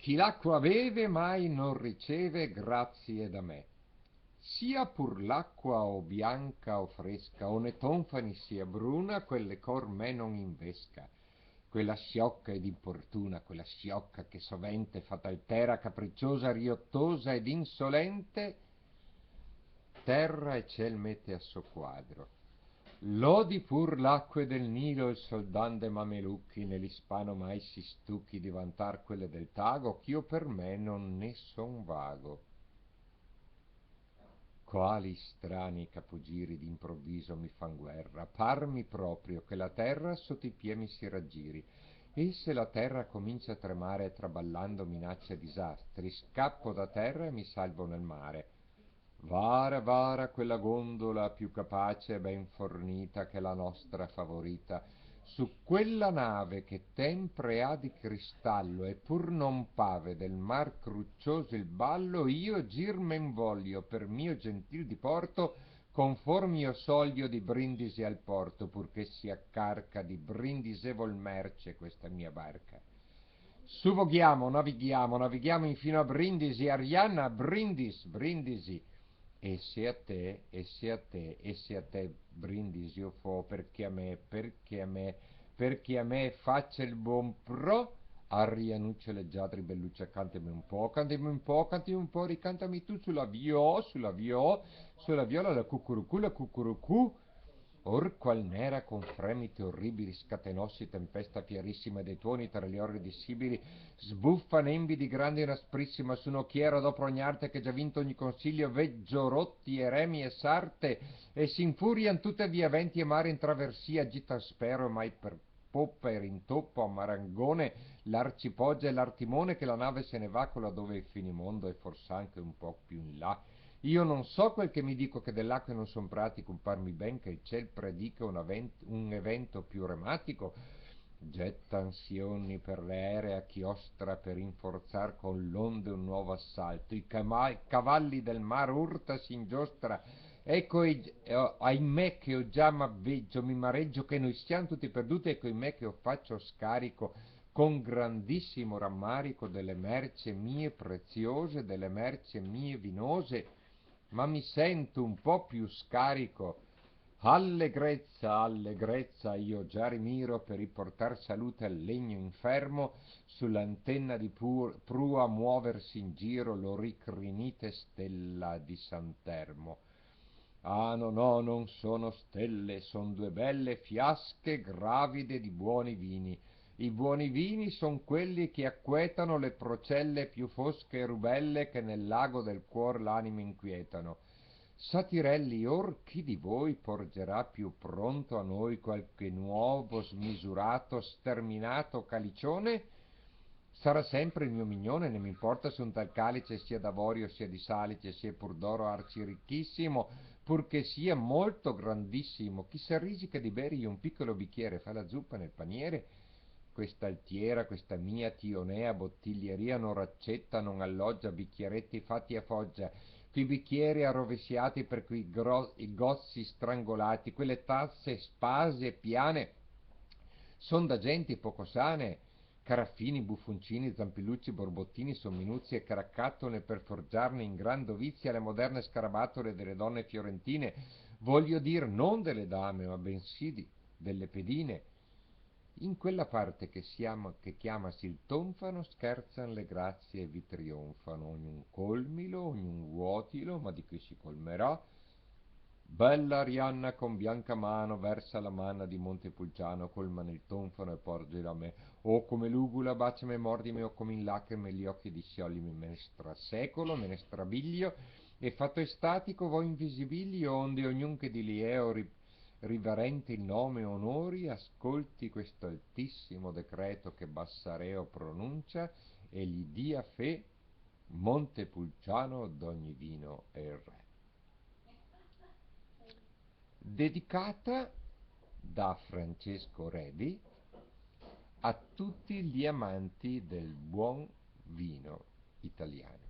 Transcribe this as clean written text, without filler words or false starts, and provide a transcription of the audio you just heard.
Chi l'acqua beve mai non riceve grazie da me. Sia pur l'acqua o bianca o fresca, o ne tonfani sia bruna, quelle cor me non invesca. Quella sciocca ed importuna, quella sciocca che sovente fataltera, capricciosa, riottosa ed insolente, terra e ciel mette a soquadro. Lodi pur l'acque del Nilo il soldande mamelucchi, nell'ispano mai si stucchi di vantar quelle del Tago, ch'io per me non ne son vago. Quali strani capogiri d'improvviso mi fan guerra, parmi proprio che la terra sotto i piedi mi si raggiri, e se la terra comincia a tremare traballando minaccia disastri, scappo da terra e mi salvo nel mare. Vara, vara quella gondola più capace e ben fornita che la nostra favorita. Su quella nave che tempre ha di cristallo e pur non pave del mar cruccioso il ballo, io gir men voglio per mio gentil diporto, conform io soglio di Brindisi al porto, purché sia carca di brindisevol merce questa mia barca. Suvoghiamo, navighiamo, navighiamo infino a Brindisi, Arianna, Brindis, Brindisi. E se a te, e se a te, e se a te, Brindisi io fo, perché a me, perché a me, perché a me faccia il buon pro, Arrianuccio leggiadri belluccia, cantami un po', cantami un po', ricantami tu sulla viola, la cucurucù, or qual nera con fremiti orribili scatenossi tempesta fierissima dei tuoni tra gli orridi sibili, sbuffa nembi di grande e asprissima su un'occhiera dopo ogni arte che già vinto ogni consiglio, veggio rotti e remi e sarte, e s'infurian tutte via venti e mare in traversia, agita spero mai per poppa e rintoppo a marangone l'arcipoggia e l'artimone che la nave se ne va con la dove è il finimondo e fors'anche un po' più in là. Io non so quel che mi dico che dell'acqua non son pratico, parmi ben che il ciel predica un evento più rematico, getta ansioni per le aeree a chiostra per inforzar con l'onde un nuovo assalto, i cavalli del mar urta si ingiostra, ecco ahimè che io già m'avveggio, mi mareggio che noi siamo tutti perduti, ecco ahimè che io faccio scarico con grandissimo rammarico delle merci mie preziose, delle merci mie vinose, ma mi sento un po' più scarico. Allegrezza, allegrezza, io già rimiro per riportar salute al legno infermo, sull'antenna di prua muoversi in giro l'oricrinite stella di Santermo. Ah no, no, non sono stelle, son due belle fiasche gravide di buoni vini. I buoni vini son quelli che acquetano le procelle più fosche e rubelle che nel lago del cuor l'anima inquietano. Satirelli, or chi di voi porgerà più pronto a noi qualche nuovo, smisurato, sterminato calicione? Sarà sempre il mio mignone, ne m'importa se un tal calice sia d'avorio sia di salice, sia pur d'oro arciricchissimo, purché sia molto grandissimo. Chi s'arrisica di bere un piccolo bicchiere, fa la zuppa nel paniere? Questa altiera, questa mia tionea bottiglieria non raccetta, non alloggia bicchieretti fatti a foggia, quei bicchieri arrovesciati per i gozzi strangolati, quelle tasse spase e piane, son da genti poco sane, caraffini, buffoncini, zampillucci, borbottini, somminuzi e caracattone per forgiarne in gran dovizia le moderne scarabattole delle donne fiorentine, voglio dir non delle dame, ma bensì delle pedine. In quella parte che chiamasi il tonfano scherzan le grazie e vi trionfano, ognun colmilo, ognun vuotilo, ma di qui si colmerà. Bella Arianna con bianca mano versa la manna di Montepulciano, colma nel tonfano e porgila a me. O come l'ugula baciami e mordimi, o come in lacrime gli occhi di scioglimi, me ne strasecolo, me ne strabiglio, e fatto estatico vo invisibilio, onde ognun che di lieo riverente il nome e onori, ascolti questo altissimo decreto che Bassareo pronuncia, e gli dia fe Montepulciano d'ogni vino e il re. Dedicata da Francesco Revi a tutti gli amanti del buon vino italiano.